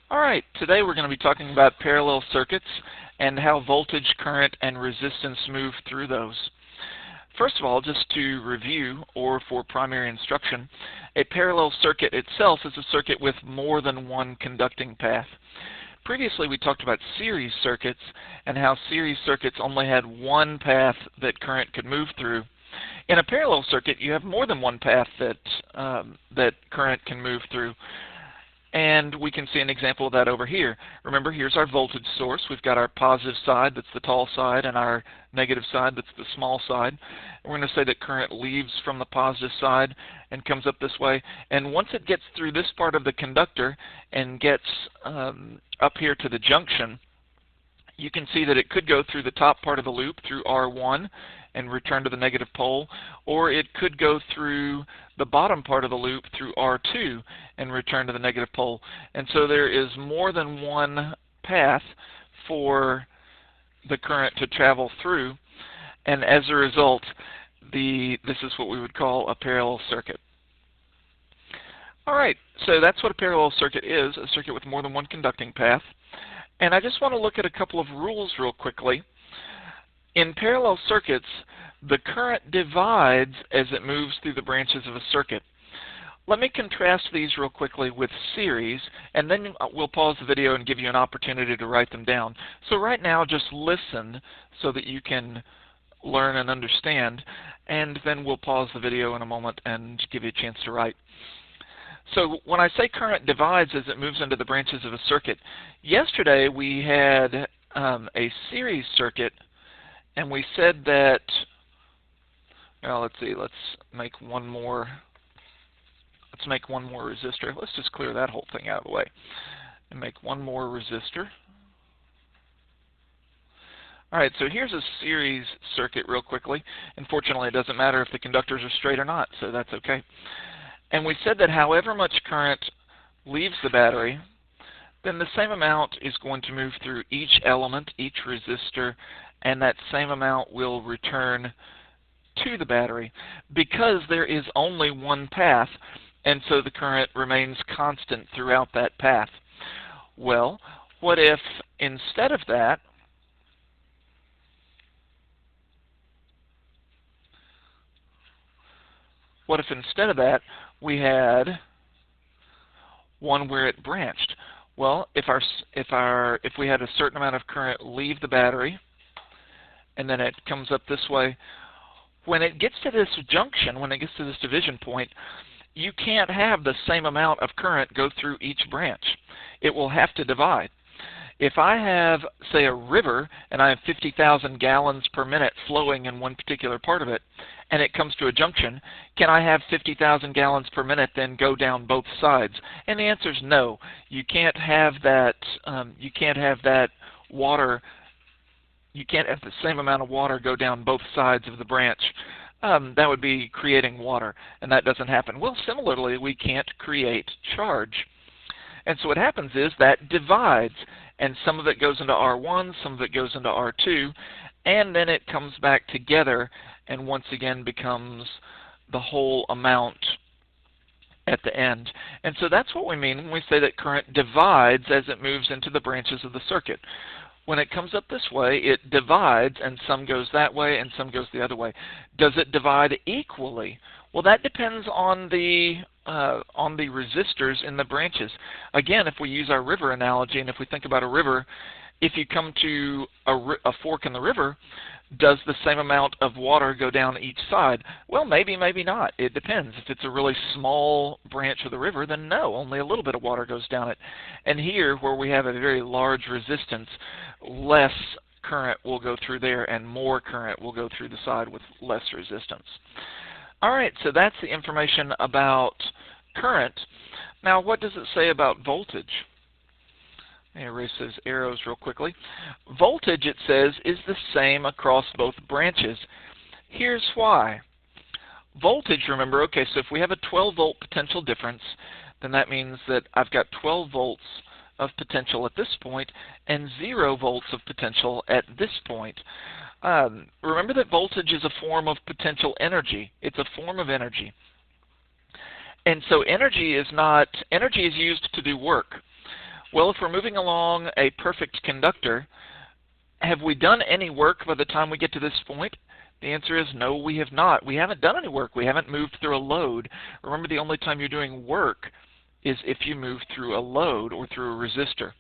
All right, today we're going to be talking about parallel circuits and how voltage, current, and resistance move through those. First of all, just to review, or for primary instruction, a parallel circuit itself is a circuit with more than one conducting path. Previously we talked about series circuits and how series circuits only had one path that current could move through. In a parallel circuit, you have more than one path that current can move through. And we can see an example of that over here. Remember, here's our voltage source. We've got our positive side, that's the tall side, and our negative side, that's the small side. And we're going to say that current leaves from the positive side and comes up this way. And once it gets through this part of the conductor and gets up here to the junction, you can see that it could go through the top part of the loop through R1 and return to the negative pole, or it could go through the bottom part of the loop through R2 and return to the negative pole. And so there is more than one path for the current to travel through, and as a result, this is what we would call a parallel circuit. All right, so that's what a parallel circuit is, a circuit with more than one conducting path. And I just want to look at a couple of rules real quickly. In parallel circuits, the current divides as it moves through the branches of a circuit. Let me contrast these real quickly with series, and then we'll pause the video and give you an opportunity to write them down. So right now, just listen so that you can learn and understand, and then we'll pause the video in a moment and give you a chance to write. So when I say current divides as it moves into the branches of a circuit, yesterday we had a series circuit, and we said that, well, let's see, let's make one more resistor. Let's just clear that whole thing out of the way and make one more resistor. All right, so here's a series circuit real quickly. Unfortunately, it doesn't matter if the conductors are straight or not, so that's okay. And we said that however much current leaves the battery, then the same amount is going to move through each element, each resistor, and that same amount will return to the battery because there is only one path, and so the current remains constant throughout that path. Well, what if instead of that, we had one where it branched? Well, if we had a certain amount of current leave the battery, and then it comes up this way, when it gets to this junction, when it gets to this division point, you can't have the same amount of current go through each branch. It will have to divide. If I have, say, a river, and I have 50,000 gallons per minute flowing in one particular part of it, and it comes to a junction, can I have 50,000 gallons per minute then go down both sides? And the answer is no. You can't have that. You can't have that water. You can't have the same amount of water go down both sides of the branch. That would be creating water, and that doesn't happen. Well, similarly, we can't create charge. And so what happens is that divides, and some of it goes into R1, some of it goes into R2, and then it comes back together and once again becomes the whole amount at the end. And so that's what we mean when we say that current divides as it moves into the branches of the circuit. When it comes up this way, it divides, and some goes that way and some goes the other way. Does it divide equally? Well, that depends on the resistors in the branches. Again, if we use our river analogy, and if we think about a river, if you come to a fork in the river, does the same amount of water go down each side? Well, maybe, maybe not. It depends. If it's a really small branch of the river, then no, only a little bit of water goes down it. And here, where we have a very large resistance, less current will go through there and more current will go through the side with less resistance. All right, so that's the information about current. Now, what does it say about voltage? Let me erase those arrows real quickly. Voltage, it says, is the same across both branches. Here's why. Voltage, remember, okay, so if we have a 12-volt potential difference, then that means that I've got 12 volts of potential at this point and 0 volts of potential at this point. Remember that voltage is a form of potential energy. It's a form of energy. And so energy is used to do work. Well, if we're moving along a perfect conductor, have we done any work by the time we get to this point? The answer is no, we have not. We haven't done any work. We haven't moved through a load. Remember, the only time you're doing work is if you move through a load or through a resistor.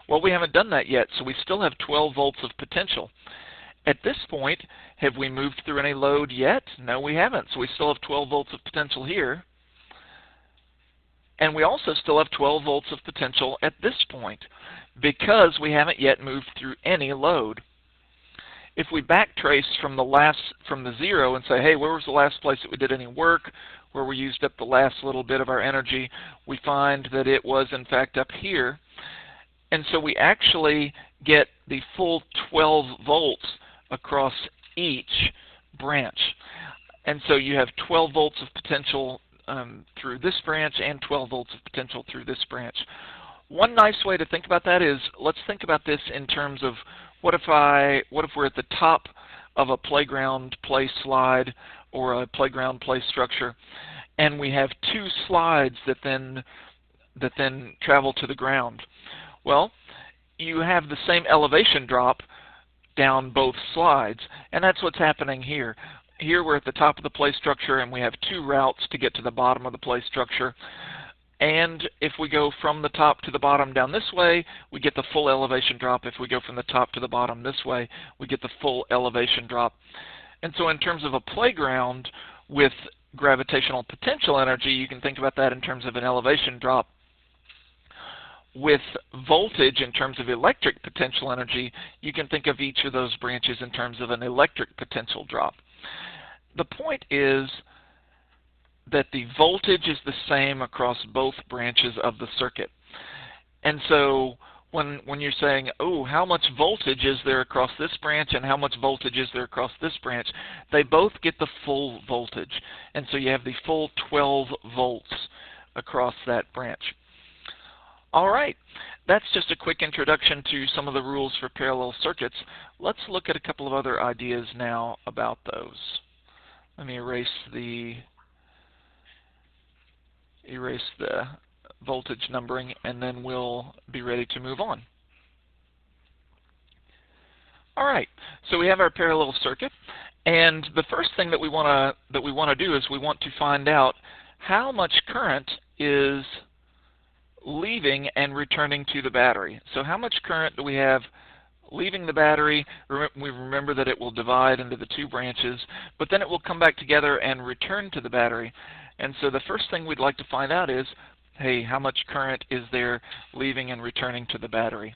Well, we haven't done that yet, so we still have 12 volts of potential. At this point, have we moved through any load yet? No, we haven't. So we still have 12 volts of potential here. And we also still have 12 volts of potential at this point because we haven't yet moved through any load. If we backtrace from the zero and say, hey, where was the last place that we did any work, where we used up the last little bit of our energy, we find that it was in fact up here. And so we actually get the full 12 volts across each branch. And so you have 12 volts of potential through this branch and 12 volts of potential through this branch. One nice way to think about that is, let's think about this in terms of what if we're at the top of a playground play slide or a playground play structure, and we have two slides that then travel to the ground. Well, you have the same elevation drop down both slides, and that's what's happening here. Here we're at the top of the play structure, and we have two routes to get to the bottom of the play structure. And if we go from the top to the bottom down this way, we get the full elevation drop. If we go from the top to the bottom this way, we get the full elevation drop. And so in terms of a playground with gravitational potential energy, you can think about that in terms of an elevation drop. With voltage in terms of electric potential energy, you can think of each of those branches in terms of an electric potential drop. The point is that the voltage is the same across both branches of the circuit. And so when you're saying, oh, how much voltage is there across this branch and how much voltage is there across this branch, they both get the full voltage. And so you have the full 12 volts across that branch. All right, that's just a quick introduction to some of the rules for parallel circuits. Let's look at a couple of other ideas now about those. Let me erase the voltage numbering, and then we'll be ready to move on. All right, so we have our parallel circuit, and the first thing that we want to do is we want to find out how much current is leaving and returning to the battery. So how much current do we have leaving the battery? We remember that it will divide into the two branches, but then it will come back together and return to the battery. And so the first thing we'd like to find out is, hey, how much current is there leaving and returning to the battery?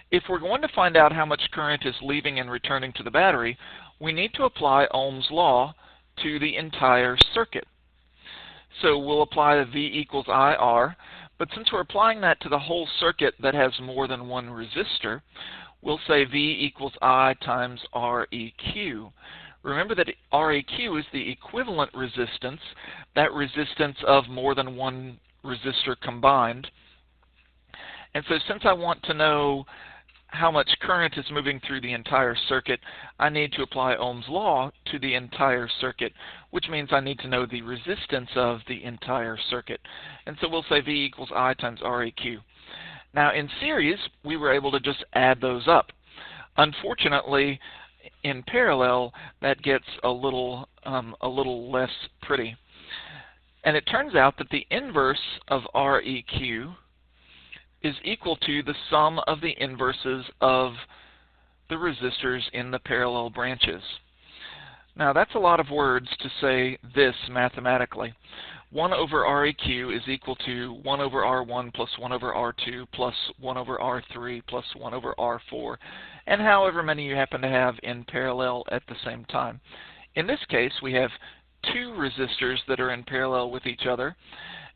If we're going to find out how much current is leaving and returning to the battery, we need to apply Ohm's law to the entire circuit. So we'll apply the V equals IR, but since we're applying that to the whole circuit that has more than one resistor, we'll say V equals I times REQ. Remember that REQ is the equivalent resistance, that resistance of more than one resistor combined. And so since I want to know how much current is moving through the entire circuit, I need to apply Ohm's law to the entire circuit, which means I need to know the resistance of the entire circuit. And so we'll say V equals I times REQ. Now in series, we were able to just add those up. Unfortunately, in parallel, that gets a little less pretty. And it turns out that the inverse of REQ is equal to the sum of the inverses of the resistors in the parallel branches. Now that's a lot of words to say this mathematically. 1 over REQ is equal to 1 over R1 plus 1 over R2 plus 1 over R3 plus 1 over R4, and however many you happen to have in parallel at the same time. In this case, we have two resistors that are in parallel with each other,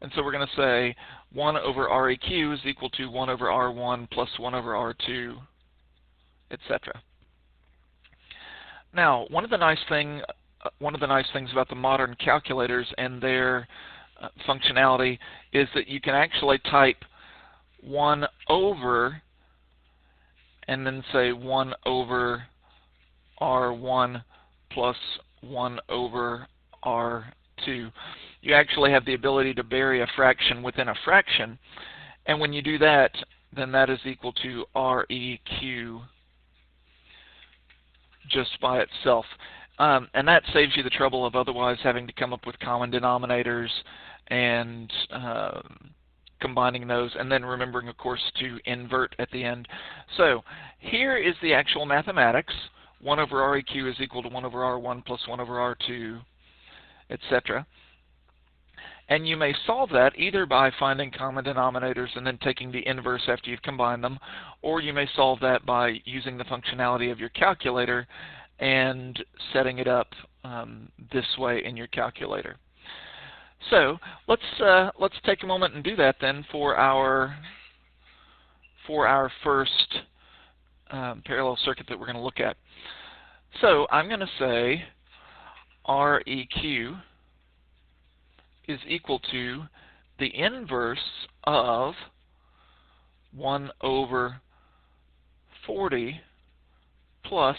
and so we're going to say 1 over REQ is equal to 1 over R1 plus 1 over R2, etc. Now, one of the nice things about the modern calculators and their functionality is that you can actually type 1 over and then say 1 over R1 plus 1 over R2. You actually have the ability to bury a fraction within a fraction, and when you do that, then that is equal to REQ just by itself. And that saves you the trouble of otherwise having to come up with common denominators and combining those, and then remembering, of course, to invert at the end. So here is the actual mathematics. 1 over REQ is equal to 1 over R1 plus 1 over R2, etc. And you may solve that either by finding common denominators and then taking the inverse after you've combined them, or you may solve that by using the functionality of your calculator and setting it up this way in your calculator. So let's take a moment and do that then for our first parallel circuit that we're going to look at. So I'm going to say REQ is equal to the inverse of 1 over 40 plus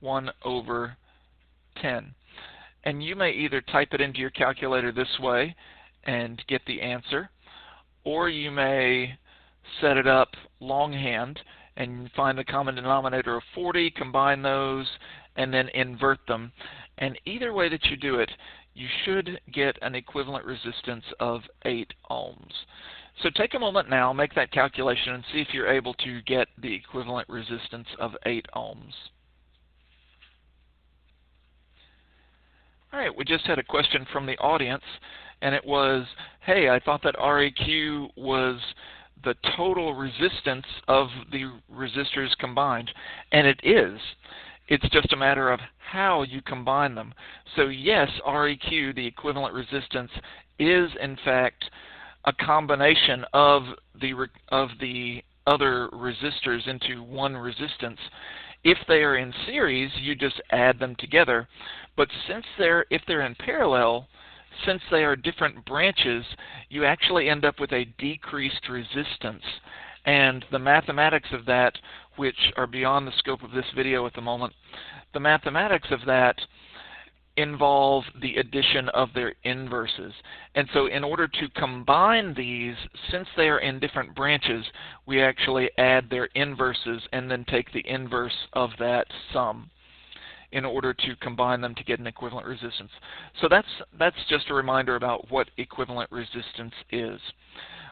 1 over 10. And you may either type it into your calculator this way and get the answer, or you may set it up longhand and find the common denominator of 40, combine those, and then invert them. And either way that you do it, you should get an equivalent resistance of 8 ohms. So take a moment now, make that calculation, and see if you're able to get the equivalent resistance of 8 ohms. All right, we just had a question from the audience, and it was, hey, I thought that REQ was the total resistance of the resistors combined, and it is. It's just a matter of how you combine them. So yes, REQ, the equivalent resistance, is in fact a combination of the other resistors into one resistance. If they are in series, you just add them together. But if they're in parallel, since they are different branches, you actually end up with a decreased resistance. And the mathematics of that, which are beyond the scope of this video at the moment, the mathematics of that involve the addition of their inverses. And so in order to combine these, since they are in different branches, we actually add their inverses and then take the inverse of that sum in order to combine them to get an equivalent resistance. So that's just a reminder about what equivalent resistance is.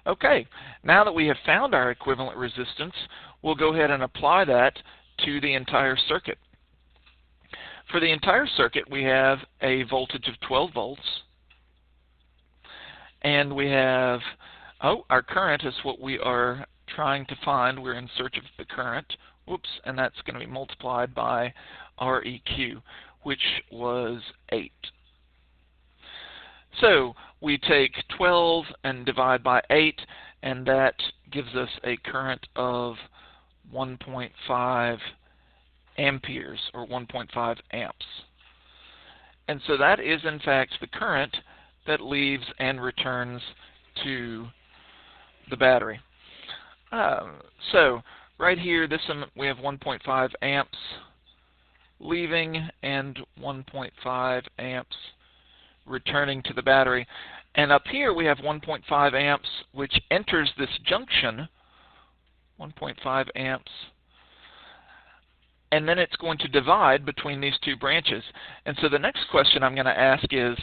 Okay, now that we have found our equivalent resistance, we'll go ahead and apply that to the entire circuit. For the entire circuit, we have a voltage of 12 volts, and we have, our current is what we are trying to find. We're in search of the current, and that's going to be multiplied by REQ, which was 8. So we take 12 and divide by 8, and that gives us a current of 1.5 amperes, or 1.5 amps. And so that is in fact the current that leaves and returns to the battery. So right here, we have 1.5 amps leaving and 1.5 amps returning to the battery. And up here we have 1.5 amps which enters this junction, 1.5 amps, and then it's going to divide between these two branches. And so the next question I'm going to ask is,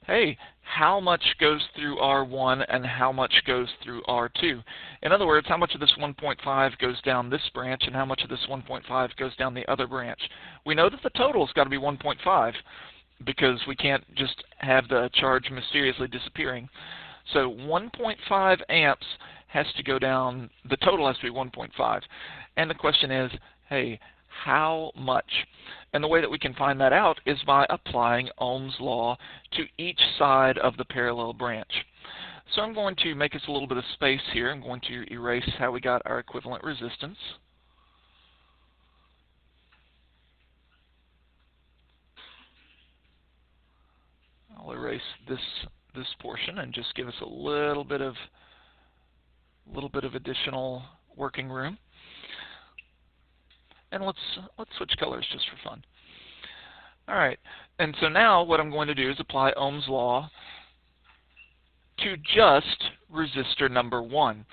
hey, how much goes through R1 and how much goes through R2? In other words, how much of this 1.5 goes down this branch and how much of this 1.5 goes down the other branch? We know that the total's got to be 1.5 because we can't just have the charge mysteriously disappearing. So 1.5 amps has to go down, the total has to be 1.5. And the question is, hey, how much? And the way that we can find that out is by applying Ohm's law to each side of the parallel branch. So I'm going to make us a little bit of space here. I'm going to erase how we got our equivalent resistance. I'll erase this portion and just give us a little bit of additional working room. And let's switch colors just for fun. All right, and so now what I'm going to do is apply Ohm's law to just resistor number 1.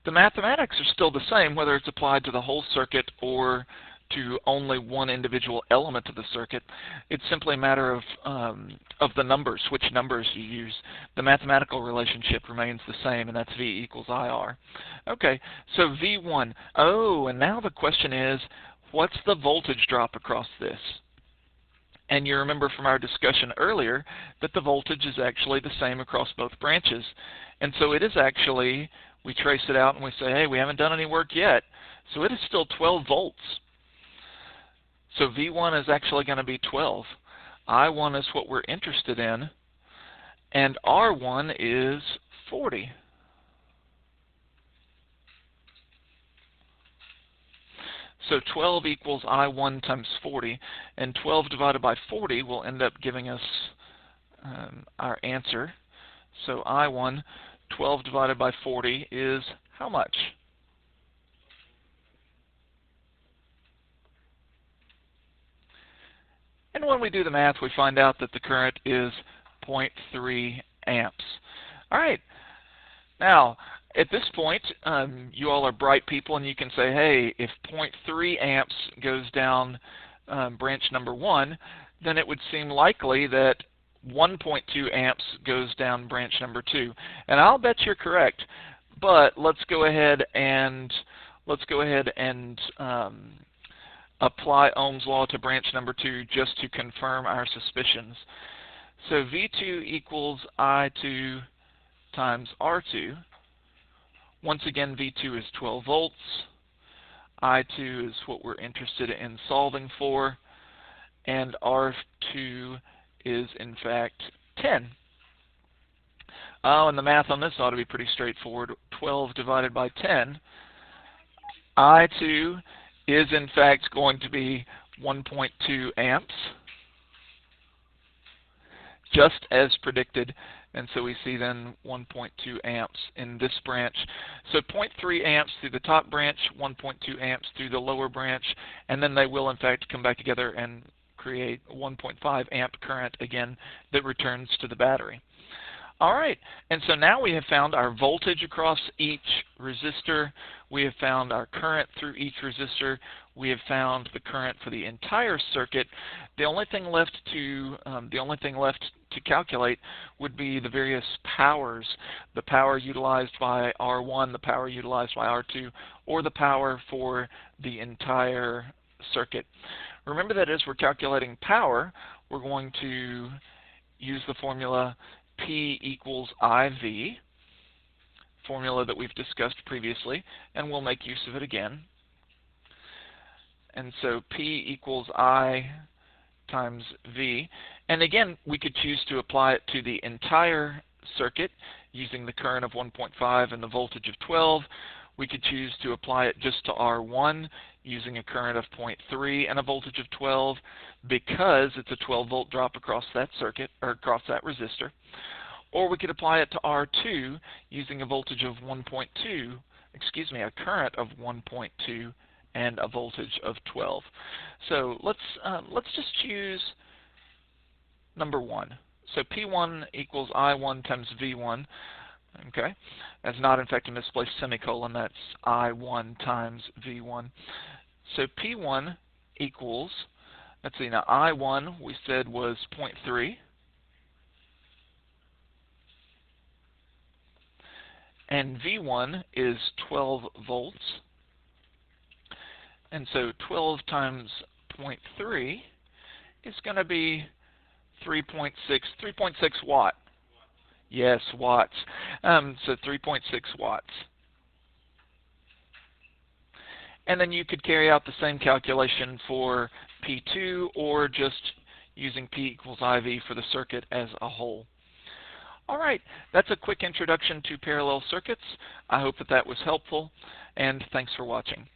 The mathematics are still the same, whether it's applied to the whole circuit or to only one individual element of the circuit. It's simply a matter of the numbers, which numbers you use. The mathematical relationship remains the same, and that's V equals IR. Okay, so V1. Oh, and now the question is, what's the voltage drop across this? And you remember from our discussion earlier that the voltage is actually the same across both branches. And so it is actually, we trace it out and we say, hey, we haven't done any work yet. So it is still 12 volts. So V1 is actually going to be 12. I1 is what we're interested in. And R1 is 40. So 12 equals I1 times 40. And 12 divided by 40 will end up giving us our answer. So I1, 12 divided by 40 is how much? And when we do the math, we find out that the current is 0.3 amps. All right. Now, at this point, you all are bright people, and you can say, hey, if 0.3 amps goes down branch number 1, then it would seem likely that 1.2 amps goes down branch number 2. And I'll bet you're correct, but let's go ahead and apply Ohm's law to branch number 2 just to confirm our suspicions. So V2 equals I2 times R2. Once again, V2 is 12 volts. I2 is what we're interested in solving for. And R2 is, in fact, 10. Oh, and the math on this ought to be pretty straightforward. 12 divided by 10. I2 is, in fact, going to be 1.2 amps, just as predicted. And so we see then 1.2 amps in this branch. So 0.3 amps through the top branch, 1.2 amps through the lower branch, and then they will, in fact, come back together and create 1.5 amp current again that returns to the battery. All right, and so now we have found our voltage across each resistor. We have found our current through each resistor. We have found the current for the entire circuit. The only thing left to calculate would be the various powers: the power utilized by R1, the power utilized by R2, or the power for the entire circuit. Remember that as we're calculating power, we're going to use the formula P equals IV, formula that we've discussed previously, and we'll make use of it again. And so P equals I times V. And again, we could choose to apply it to the entire circuit using the current of 1.5 and the voltage of 12. We could choose to apply it just to R1 using a current of 0.3 and a voltage of 12 because it's a 12-volt drop across that circuit, or across that resistor. Or we could apply it to R2 using a voltage of 1.2, a current of 1.2 and a voltage of 12. So let's just choose number 1. So P1 equals I1 times V1. Okay, that's not in fact a misplaced semicolon. That's I1 times V1. So P1 equals, let's see, now I1 we said was 0.3. And V1 is 12 volts. And so 12 times 0.3 is going to be 3.6 watt. Yes, watts. So 3.6 watts. And then you could carry out the same calculation for P2 or just using P equals IV for the circuit as a whole. All right, that's a quick introduction to parallel circuits. I hope that was helpful, and thanks for watching.